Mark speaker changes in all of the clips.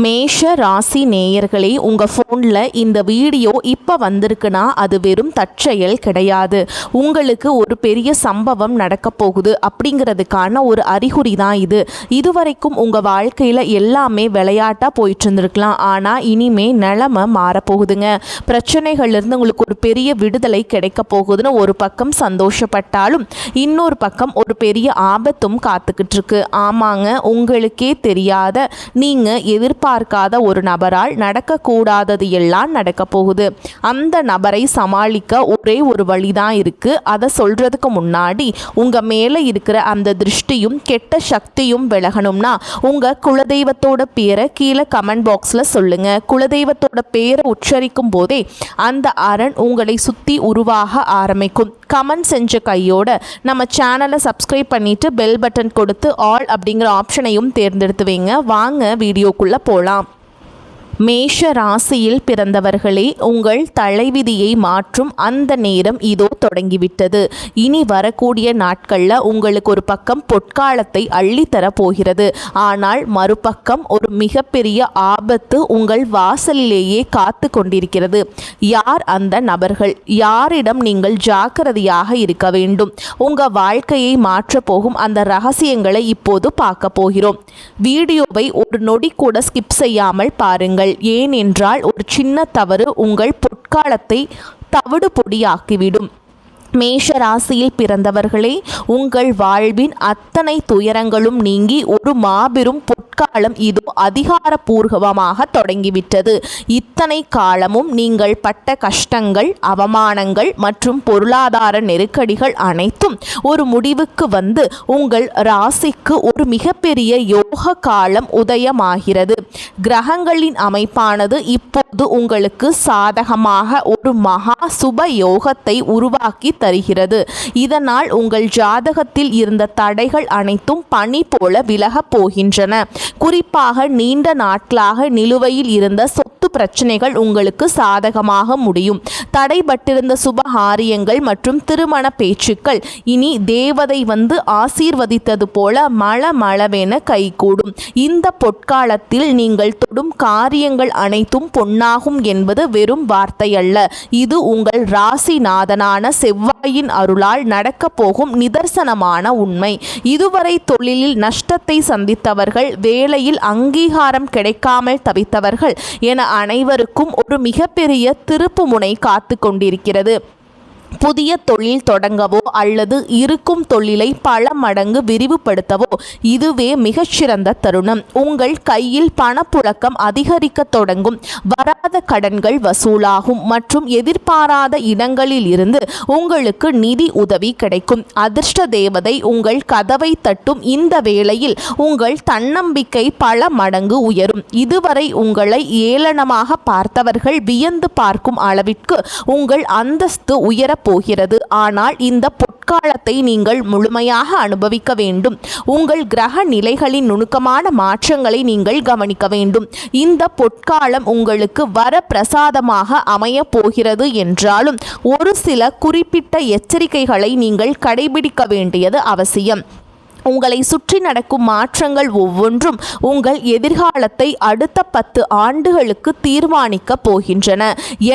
Speaker 1: மேஷ ராசி நேயர்களே, உங்கள் ஃபோனில் இந்த வீடியோ இப்போ வந்திருக்குன்னா அது வெறும் தற்செயல் கிடையாது. உங்களுக்கு ஒரு பெரிய சம்பவம் நடக்க போகுது அப்படிங்கிறதுக்கான ஒரு அறிகுறி தான் இது. இதுவரைக்கும் உங்கள் வாழ்க்கையில் எல்லாமே விளையாட்டாக போயிட்டு இருந்திருக்கலாம். ஆனால் இனிமே நிலைமை மாறப்போகுதுங்க. பிரச்சனைகள்லேருந்து உங்களுக்கு ஒரு பெரிய விடுதலை கிடைக்க போகுதுன்னு ஒரு பக்கம் சந்தோஷப்பட்டாலும் இன்னொரு பக்கம் ஒரு பெரிய ஆபத்தும் காத்துக்கிட்டு இருக்கு. ஆமாங்க, உங்களுக்கே தெரியாத நீங்கள் பார்க்காத ஒரு நபரால் நடக்கக்கூடாதது எல்லாம் நடக்க போகுது. அந்த நபரை சமாளிக்க ஒரே ஒரு வழிதான் இருக்கு. அதை சொல்றதுக்கு முன்னாடி உங்க மேல இருக்கிற அந்த திருஷ்டியும் கெட்ட சக்தியும் விலகணும்னா உங்க குலதெய்வத்தோட பேரை கீழே கமெண்ட் பாக்ஸ்ல சொல்லுங்க. குலதெய்வத்தோட பேரை உச்சரிக்கும் போதே அந்த அரண் உங்களை சுத்தி உருவாக ஆரம்பிக்கும். கமெண்ட் செஞ்ச கையோட நம்ம சேனலை சப்ஸ்கிரைப் பண்ணிட்டு பெல் பட்டன் கொடுத்து ஆல் அப்படிங்கிற ஆப்ஷனையும் தேர்ந்தெடுத்து வைங்க. வாங்க வீடியோக்குள்ள போலாம். மேஷ ராசியில் பிறந்தவர்களே, உங்கள் தலைவிதியை மாற்றும் அந்த நேரம் இதோ தொடங்கிவிட்டது. இனி வரக்கூடிய நாட்களில் உங்களுக்கு ஒரு பக்கம் பொற்காலத்தை அள்ளித்தர போகிறது. ஆனால் மறுபக்கம் ஒரு மிகப்பெரிய ஆபத்து உங்கள் வாசலிலேயே காத்து கொண்டிருக்கிறது. யார் அந்த நபர்கள்? யாரிடம் நீங்கள் ஜாக்கிரதையாக இருக்க வேண்டும்? உங்கள் வாழ்க்கையை மாற்றப் போகும் அந்த ரகசியங்களை இப்போது பார்க்க போகிறோம். வீடியோவை ஒரு நொடி கூட ஸ்கிப் செய்யாமல் பாருங்கள். ஏனென்றால் ஒரு சின்ன தவறு உங்கள் பொற்காலத்தை தவிடு பொடியாக்கிவிடும். மேஷ ராசியில் பிறந்தவர்களே, உங்கள் வாழ்வின் அத்தனை துயரங்களும் நீங்கி ஒரு மாபெரும் பொற்காலம் இதோ அதிகாரப்பூர்வமாக தொடங்கிவிட்டது. இத்தனை காலமும் நீங்கள் பட்ட கஷ்டங்கள், அவமானங்கள் மற்றும் பொருளாதார நெருக்கடிகள் அனைத்தும் ஒரு முடிவுக்கு வந்து உங்கள் ராசிக்கு ஒரு மிகப்பெரிய யோக காலம் உதயமாகிறது. கிரகங்களின் அமைப்பானது இப்போது உங்களுக்கு சாதகமாக ஒரு மகா சுப யோகத்தை உருவாக்கி தருகிறது. இதனால் உங்கள் ஜாதகத்தில் இருந்த தடைகள் அனைத்தும் பனி போல விலகப் போகின்றன. குறிப்பாக நீண்ட நாட்களாக நிலுவையில் இருந்த சொத்து பிரச்சனைகள் உங்களுக்கு சாதகமாக முடியும். தடைபட்டிருந்த சுபகாரியங்கள் மற்றும் திருமண பேச்சுக்கள் இனி தேவதை வந்து ஆசீர்வதித்தது போல மளமளவென கைகூடும். இந்த பொற்காலத்தில் நீங்கள் தொடும் காரியங்கள் அனைத்தும் பொன்னாகும் என்பது வெறும் வார்த்தை அல்ல. இது உங்கள் ராசிநாதனான செவ்வாயின் அருளால் நடக்க போகும் நிதர்சனமான உண்மை. இதுவரை தொழிலில் நஷ்டத்தை சந்தித்தவர்கள், வேலையில் அங்கீகாரம் கிடைக்காமல் தவித்தவர்கள் என அனைவருக்கும் ஒரு மிகப்பெரிய திருப்பு முனை காத்து கொண்டிருக்கிறது. புதிய தொழில் தொடங்கவோ அல்லது இருக்கும் தொழிலை பல மடங்கு விரிவுபடுத்தவோ இதுவே மிகச்சிறந்த தருணம். உங்கள் கையில் பணப்புழக்கம் அதிகரிக்க தொடங்கும். வராத கடன்கள் வசூலாகும் மற்றும் எதிர்பாராத இடங்களில் இருந்து உங்களுக்கு நிதி உதவி கிடைக்கும். அதிர்ஷ்ட தேவதை உங்கள் கதவை தட்டும் இந்த வேளையில் உங்கள் தன்னம்பிக்கை பல மடங்கு உயரும். இதுவரை உங்களை ஏளனமாக பார்த்தவர்கள் வியந்து பார்க்கும் அளவிற்கு உங்கள் அந்தஸ்து உயர போகிறது. ஆனால் இந்த பொற்காலத்தை நீங்கள் முழுமையாக அனுபவிக்க வேண்டும். உங்கள் கிரக நிலைகளின் நுணுக்கமான மாற்றங்களை நீங்கள் கவனிக்க வேண்டும். இந்த பொற்காலம் உங்களுக்கு வர பிரசாதமாக அமைய போகிறது என்றாலும் ஒரு சில குறிப்பிட்ட எச்சரிக்கைகளை நீங்கள் கடைபிடிக்க வேண்டியது அவசியம். உங்களை சுற்றி நடக்கும் மாற்றங்கள் ஒவ்வொன்றும் உங்கள் எதிர்காலத்தை அடுத்த 10 ஆண்டுகளுக்கு தீர்மானிக்க போகின்றன.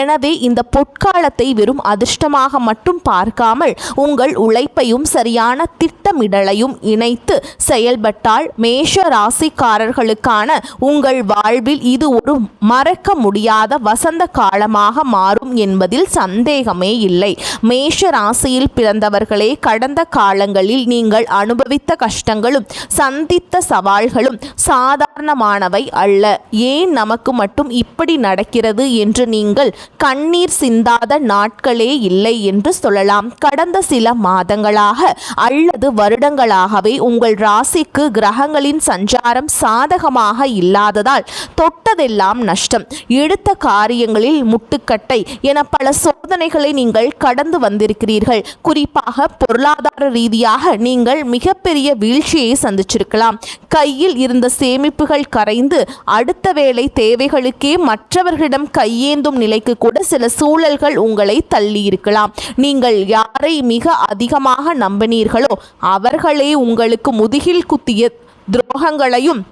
Speaker 1: எனவே இந்த பொற்காலத்தை வெறும் அதிர்ஷ்டமாக மட்டும் பார்க்காமல் உங்கள் உழைப்பையும் சரியான திட்டமிடலையும் இணைத்து செயல்பட்டால் மேஷ ராசிக்காரர்களுக்கான உங்கள் வாழ்வில் இது ஒரு மறக்க முடியாத வசந்த காலமாக மாறும் என்பதில் சந்தேகமே இல்லை. மேஷ ராசியில் பிறந்தவர்களே, கடந்த காலங்களில் நீங்கள் அனுபவித்த கஷ்டங்களும் சந்தித்த சவால்களும் சாதாரணமானவை அல்ல. ஏன் நமக்கு மட்டும் இப்படி நடக்கிறது என்று நீங்கள் கண்ணீர் சிந்தாத நாட்களே இல்லை என்று சொல்லலாம். கடந்த சில மாதங்களாக அல்லது வருடங்களாகவே உங்கள் ராசிக்கு கிரகங்களின் சஞ்சாரம் சாதகமாக இல்லாததால் தொட்டதெல்லாம் நஷ்டம், எடுத்த காரியங்களில் முட்டுக்கட்டை என பல சோதனைகளை நீங்கள் கடந்து வந்திருக்கிறீர்கள். குறிப்பாக பொருளாதார ரீதியாக நீங்கள் மிகப்பெரிய வீழ்ச்சியை சந்திச்சிருக்கலாம். கையில் இருந்த சேமிப்புகள் கரைந்து அடுத்த வேளை தேவைகளுக்கே மற்றவர்களிடம் கையேந்தும் நிலைக்கு கூட சில சூழல்கள் உங்களை தள்ளி இருக்கலாம். நீங்கள் யாரை மிக அதிகமாக நம்பினீர்களோ அவர்களே உங்களுக்கு முதுகில் குத்திய துரோகங்களையும்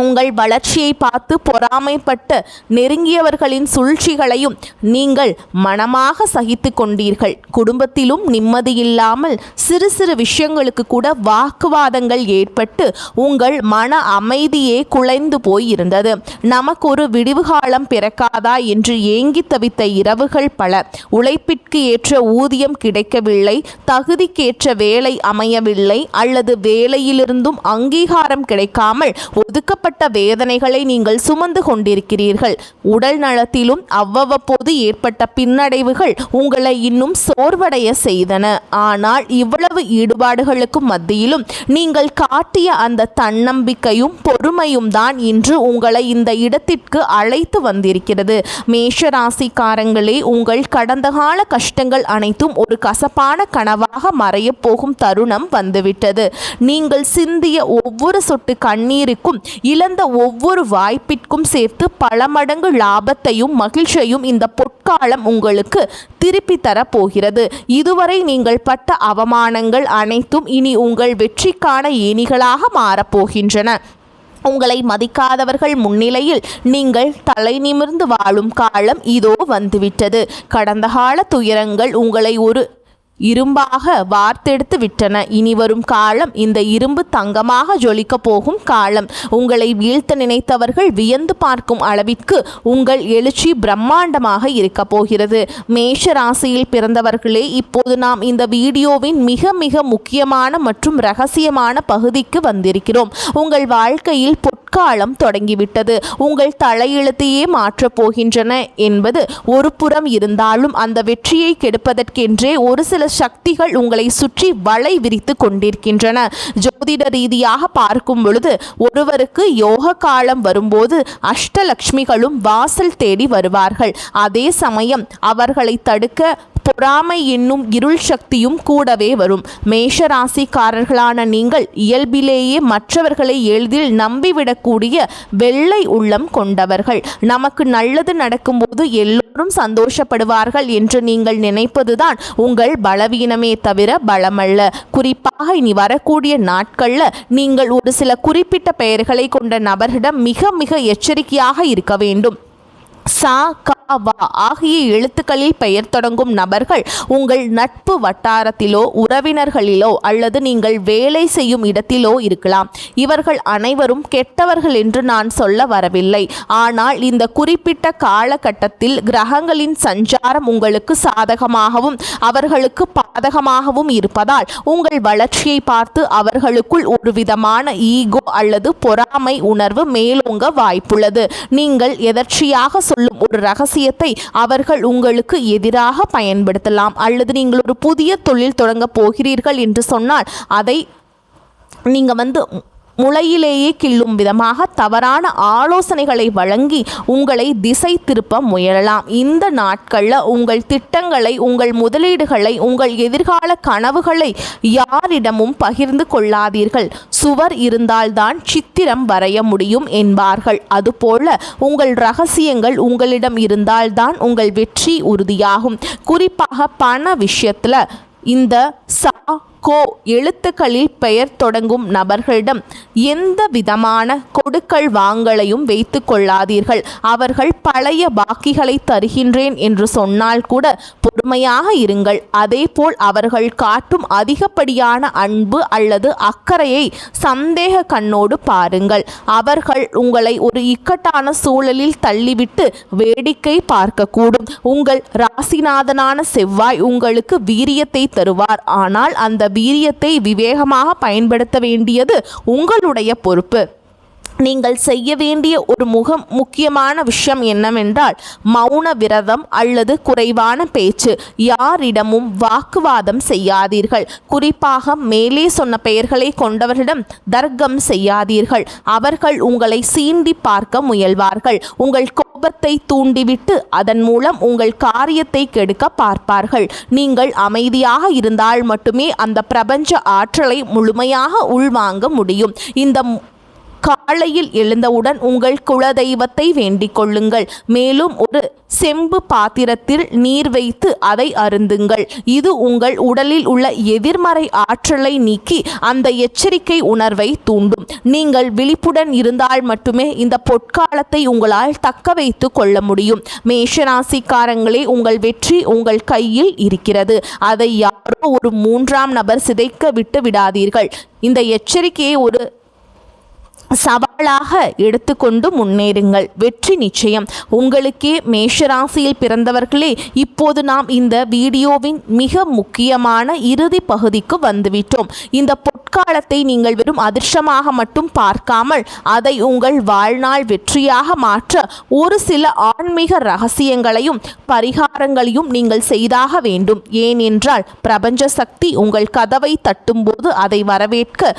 Speaker 1: உங்கள் வளர்ச்சியை பார்த்து பொறாமைப்பட்டு நெருங்கியவர்களின் சூழ்ச்சிகளையும் நீங்கள் மனமாக சகித்து கொண்டீர்கள். குடும்பத்திலும் நிம்மதியில்லாமல் சிறு சிறு விஷயங்களுக்கு கூட வாக்குவாதங்கள் ஏற்பட்டு உங்கள் மன அமைதியே குலைந்து போய் இருந்தது. நமக்கு ஒரு விடிவு காலம் பிறக்காதா என்று ஏங்கி தவித்த இரவுகள் பல. உழைப்பிற்கு ஏற்ற ஊதியம் கிடைக்கவில்லை, தகுதிக்கேற்ற வேலை அமையவில்லை, அல்லது வேலையிலிருந்தும் அங்கீகாரம் கிடைக்காமல் ஒதுக்கப்பட்ட வேதனைகளை நீங்கள் சுமந்து கொண்டிருக்கிறீர்கள். உடல் நலத்திலும் அவ்வப்போது ஏற்பட்ட பின்னடைவுகள் உங்களை இன்னும் சோர்வடைய செய்தன. ஆனால் இவ்வளவு ஈடுபாடுகளுக்கு மத்தியிலும் நீங்கள் காட்டிய அந்த தன்னம்பிக்கையும் பொறுமையும் தான் இன்று உங்களை இந்த இடத்திற்கு அழைத்து வந்திருக்கிறது. மேஷராசிக்காரங்களே, உங்கள் கடந்த கால கஷ்டங்கள் அனைத்தும் ஒரு கசப்பான கனவாக மறையப் போகும் தருணம் வந்துவிட்டது. நீங்கள் சிந்திய ஒவ்வொரு சொட்டு கண்ணீருக்கும் இழந்த ஒவ்வொரு வாய்ப்பிற்கும் சேர்த்து பல மடங்கு லாபத்தையும் மகிழ்ச்சியையும் இந்த பொற்காலம் உங்களுக்கு திருப்பி தரப்போகிறது. இதுவரை நீங்கள் பட்ட அவமானங்கள் அனைத்தும் இனி உங்கள் வெற்றிக்கான ஏணிகளாக மாறப்போகின்றன. உங்களை மதிக்காதவர்கள் முன்னிலையில் நீங்கள் தலை நிமிர்ந்து வாழும் காலம் இதோ வந்துவிட்டது. கடந்த கால துயரங்கள் உங்களை ஒரு இரும்பாக வார்த்தெடுத்து விட்டன. இனி வரும் காலம் இந்த இரும்பு தங்கமாக ஜொலிக்க போகும் காலம். உங்களை வீழ்த்த நினைத்தவர்கள் வியந்து பார்க்கும் அளவிற்கு உங்கள் எழுச்சி பிரம்மாண்டமாக இருக்க போகிறது. மேஷ ராசியில் பிறந்தவர்களே, இப்போது நாம் இந்த வீடியோவின் மிக மிக முக்கியமான மற்றும் ரகசியமான பகுதிக்கு வந்திருக்கிறோம். உங்கள் வாழ்க்கையில் பொற்காலம் தொடங்கிவிட்டது. உங்கள் தலையெழுத்தையே மாற்றப் போகின்றன என்பது ஒரு புறம் இருந்தாலும், அந்த வெற்றியை கெடுப்பதற்கென்றே ஒரு சில சக்திகள் உங்களை சுற்றி வலை விரித்து கொண்டிருக்கின்றன. ஜோதிட ரீதியாக பார்க்கும் பொழுது ஒருவருக்கு யோக காலம் வரும்போது அஷ்டலக்ஷ்மிகளும் வாசல் தேடி வருவார்கள். அதே சமயம் அவர்களை தடுக்க பொறாமை என்னும் இருள் சக்தியும் கூடவே வரும். மேஷராசிக்காரர்களான நீங்கள் இயல்பிலேயே மற்றவர்களை எளிதில் நம்பிவிடக்கூடிய வெள்ளை உள்ளம் கொண்டவர்கள். நமக்கு நல்லது நடக்கும்போது எல்லோரும் சந்தோஷப்படுவார்கள் என்று நீங்கள் நினைப்பதுதான் உங்கள் பலவீனமே தவிர பலமல்ல. குறிப்பாக இனி வரக்கூடிய நாட்கள்ல நீங்கள் ஒரு சில குறிப்பிட்ட பெயர்களை கொண்ட நபர்களிடம் மிக மிக எச்சரிக்கையாக இருக்க வேண்டும். சா, கா, வா ஆகிய எழுத்துக்களில் பெயர் தொடங்கும் நபர்கள் உங்கள் நட்பு வட்டாரத்திலோ உறவினர்களிலோ அல்லது நீங்கள் வேலை செய்யும் இடத்திலோ இருக்கலாம். இவர்கள் அனைவரும் கெட்டவர்கள் என்று நான் சொல்ல வரவில்லை. ஆனால் இந்த குறிப்பிட்ட காலகட்டத்தில் கிரகங்களின் சஞ்சாரம் உங்களுக்கு சாதகமாகவும் அவர்களுக்கு பாதகமாகவும் இருப்பதால் உங்கள் வளர்ச்சியை பார்த்து அவர்களுக்குள் ஒரு விதமான ஈகோ அல்லது பொறாமை உணர்வு மேலோங்க வாய்ப்புள்ளது. நீங்கள் எதர்ச்சியாக சொல்லும் ஒரு ரகசியத்தை அவர்கள் உங்களுக்கு எதிராக பயன்படுத்தலாம். அல்லது நீங்கள் ஒரு புதிய தொழில் தொடங்க போகிறீர்கள் என்று சொன்னால் அதை நீங்கள் முளையிலேயே கிள்ளும் விதமாக தவறான ஆலோசனைகளை வழங்கி உங்களை திசை திருப்ப முயலலாம். இந்த நாட்களில் உங்கள் திட்டங்களை, உங்கள் முதலீடுகளை, உங்கள் எதிர்கால கனவுகளை யாரிடமும் பகிர்ந்து கொள்ளாதீர்கள். சுவர் இருந்தால்தான் சித்திரம் வரைய முடியும் என்பார்கள். அதுபோல உங்கள் ரகசியங்கள் உங்களிடம் இருந்தால்தான் உங்கள் வெற்றி உறுதியாகும். குறிப்பாக பண விஷயத்தில் இந்த சா, கோ எழுத்துக்களில் பெயர் தொடங்கும் நபர்களிடம் எந்த விதமான கொடுக்கல் வாங்கலையும் வைத்து கொள்ளாதீர்கள். அவர்கள் பழைய பாக்கிகளை தருகின்றேன் என்று சொன்னால் கூட பொறுமையாக இருங்கள். அதேபோல் அவர்கள் காட்டும் அதிகப்படியான அன்பு அல்லது அக்கறையை சந்தேக கண்ணோடு பாருங்கள். அவர்கள் உங்களை ஒரு இக்கட்டான சூழலில் தள்ளிவிட்டு வேடிக்கை பார்க்கக்கூடும். உங்கள் ராசிநாதனான செவ்வாய் உங்களுக்கு வீரியத்தை தருவார். ஆனால் அந்த வீரியத்தை விவேகமாக பயன்படுத்த வேண்டியது உங்களுடைய பொறுப்பு. நீங்கள் செய்ய வேண்டிய ஒரு முக்கியமான விஷயம் என்னவென்றால் மௌன விரதம் அல்லது குறைவான பேச்சு. யாரிடமும் வாக்குவாதம் செய்யாதீர்கள். குறிப்பாக மேலே சொன்ன பெயர்களை கொண்டவர்களிடம் தர்க்கம் செய்யாதீர்கள். அவர்கள் உங்களை சீண்டி பார்க்க முயல்வார்கள். உங்கள் கோபத்தை தூண்டிவிட்டு அதன் மூலம் உங்கள் காரியத்தை கெடுக்க பார்ப்பார்கள். நீங்கள் அமைதியாக இருந்தால் மட்டுமே அந்த பிரபஞ்ச ஆற்றலை முழுமையாக உள்வாங்க முடியும். இந்த காலையில் எழுந்தவுடன் உங்கள் குலதெய்வத்தை வேண்டிக் கொள்ளுங்கள். மேலும் ஒரு செம்பு பாத்திரத்தில் நீர் வைத்து அதை அருந்துங்கள். இது உங்கள் உடலில் உள்ள எதிர்மறை ஆற்றலை நீக்கி அந்த எச்சரிக்கை உணர்வை தூண்டும். நீங்கள் விழிப்புடன் இருந்தால் மட்டுமே இந்த பொற்காலத்தை உங்களால் தக்க வைத்து கொள்ள முடியும். மேஷராசிக்காரங்களே, உங்கள் வெற்றி உங்கள் கையில் இருக்கிறது. அதை யாரோ ஒரு மூன்றாம் நபர் சிதைக்க விட்டு விடாதீர்கள். இந்த எச்சரிக்கையை ஒரு சவாலாக எடுத்துக்கொண்டு முன்னேறுங்கள். வெற்றி நிச்சயம். உங்களுக்கே மேஷராசியில் பிறந்தவர்களே, இப்போது நாம் இந்த வீடியோவின் மிக முக்கியமான இறுதி பகுதிக்கு வந்துவிட்டோம். இந்த பொற்காலத்தை நீங்கள் வெறும் அதிர்ஷ்டமாக மட்டும் பார்க்காமல் அதை உங்கள் வாழ்நாள் வெற்றியாக மாற்ற ஒரு சில ஆன்மீக ரகசியங்களையும் பரிகாரங்களையும் நீங்கள் செய்தாக வேண்டும். ஏனென்றால் பிரபஞ்ச சக்தி உங்கள் கதவை தட்டும்போது அதை வரவேற்க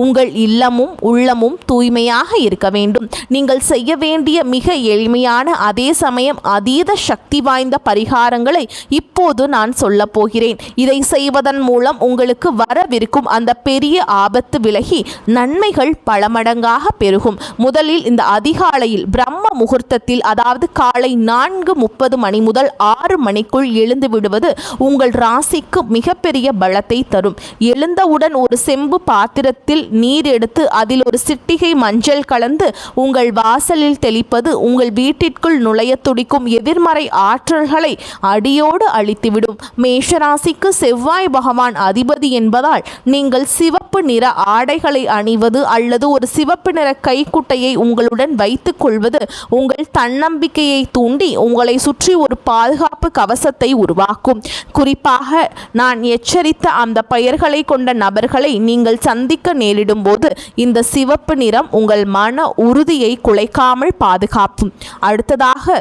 Speaker 1: உங்கள் இல்லமும் உள்ளமும் தூய்மையாக இருக்க வேண்டும். நீங்கள் செய்ய வேண்டிய மிக எளிமையான அதே சமயம் அதீத சக்தி வாய்ந்த பரிகாரங்களை இப்போது நான் சொல்ல போகிறேன். இதை செய்வதன் மூலம் உங்களுக்கு வரவிருக்கும் அந்த பெரிய ஆபத்து விலகி நன்மைகள் பல மடங்காக பெருகும். முதலில் இந்த அதிகாலையில் பிரம்ம முகூர்த்தத்தில், அதாவது காலை 4:30 மணி முதல் 6 மணிக்குள் எழுந்து விடுவது உங்கள் ராசிக்கு மிகப்பெரிய பலத்தை தரும். எழுந்தவுடன் ஒரு செம்பு பாத்திரத்தில் நீர் எடுத்து அதில் ஒரு சிட்டிகை மஞ்சள் கலந்து உங்கள் வாசலில் தெளிப்பது உங்கள் வீட்டிற்குள் நுழைய துடிக்கும் எதிர்மறை ஆற்றல்களை அடியோடு அழித்துவிடும். மேஷராசிக்கு செவ்வாய் பகவான் அதிபதி என்பதால் நீங்கள் சிவப்பு நிற ஆடைகளை அணிவது அல்லது ஒரு சிவப்பு நிற கைக்குட்டையை உங்களுடன் வைத்துக் கொள்வது உங்கள் தன்னம்பிக்கையை தூண்டி உங்களை சுற்றி ஒரு பாதுகாப்பு கவசத்தை உருவாக்கும். குறிப்பாக நான் எச்சரித்த அந்த பெயர்களை கொண்ட நபர்களை நீங்கள் சந்திக்க நேரிடும்போது இந்த சிவப்பு நிறம் உங்கள் மன உறுதியை குலைக்காமல் பாதுகாக்கும். அடுத்ததாக,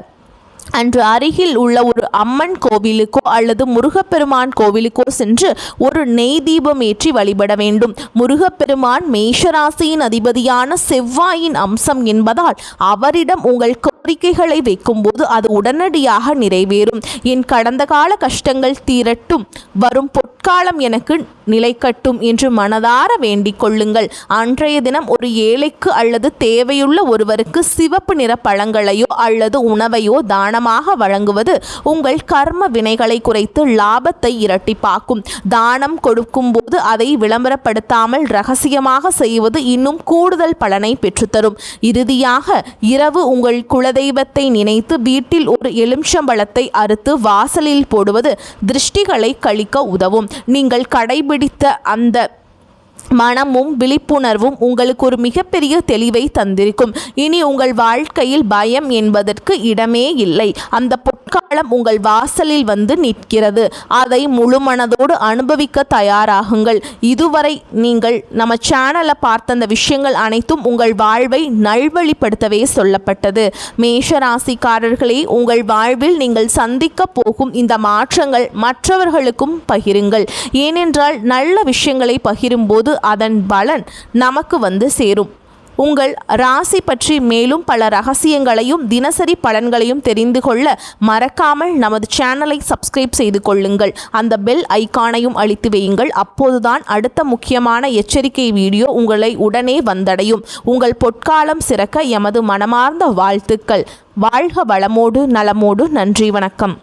Speaker 1: அன்று அருகில் உள்ள ஒரு அம்மன் கோவிலுக்கோ அல்லது முருகப்பெருமான் கோவிலுக்கோ சென்று ஒரு நெய் தீபம் ஏற்றி வழிபட வேண்டும். முருகப்பெருமான் மேஷராசியின் அதிபதியான செவ்வாயின் அம்சம் என்பதால் அவரிடம் உங்கள் கோரிக்கைகளை வைக்கும்போது அது உடனடியாக நிறைவேறும். என் கடந்த கால கஷ்டங்கள் தீரட்டும், வரும் பொற்காலம் எனக்கு நிலைக்கட்டும் என்று மனதார வேண்டிக் கொள்ளுங்கள். அன்றைய தினம் ஒரு ஏழைக்கு அல்லது தேவையுள்ள ஒருவருக்கு சிவப்பு நிற பழங்களையோ அல்லது உணவையோ தானமாக வழங்குவது உங்கள் கர்ம வினைகளை குறைத்து லாபத்தை இரட்டிப்பாக்கும். தானம் கொடுக்கும் போது அதை விளம்பரப்படுத்தாமல் ரகசியமாக செய்வது இன்னும் கூடுதல் பலனை பெற்றுத்தரும். இறுதியாக, இரவு உங்கள் குலதெய்வத்தை நினைத்து வீட்டில் ஒரு எலுமிச்சம்பழத்தை அறுத்து வாசலில் போடுவது திருஷ்டிகளை கழிக்க உதவும். நீங்கள் கடைபிடித்த அந்த மனமும் விழிப்புணர்வும் உங்களுக்கு ஒரு மிகப்பெரிய தெளிவை தந்திருக்கும். இனி உங்கள் வாழ்க்கையில் பயம் என்பதற்கு இடமே இல்லை. அந்த பொற்காலம் உங்கள் வாசலில் வந்து நிற்கிறது. அதை முழு மனதோடு அனுபவிக்க தயாராகுங்கள். இதுவரை நீங்கள் நம்ம சேனலை பார்த்த அந்த விஷயங்கள் அனைத்தும் உங்கள் வாழ்வை நல்வழிப்படுத்தவே சொல்லப்பட்டது. மேஷராசிக்காரர்களே, உங்கள் வாழ்வில் நீங்கள் சந்திக்க போகும் இந்த மாற்றங்கள் மற்றவர்களுக்கும் பகிருங்கள். ஏனென்றால் நல்ல விஷயங்களை பகிரும்போது அதன் பலன் நமக்கு வந்து சேரும். உங்கள் ராசி பற்றி மேலும் பல ரகசியங்களையும் தினசரி பலன்களையும் தெரிந்து கொள்ள மறக்காமல் நமது சேனலை சப்ஸ்கிரைப் செய்து கொள்ளுங்கள். அந்த பெல் ஐகானையும் அழித்து வையுங்கள். அப்போதுதான் அடுத்த முக்கியமான எச்சரிக்கை வீடியோ உங்களை உடனே வந்தடையும். உங்கள் பொற்காலம் சிறக்க எமது மனமார்ந்த வாழ்த்துக்கள். வாழ்க வளமோடு நலமோடு. நன்றி, வணக்கம்.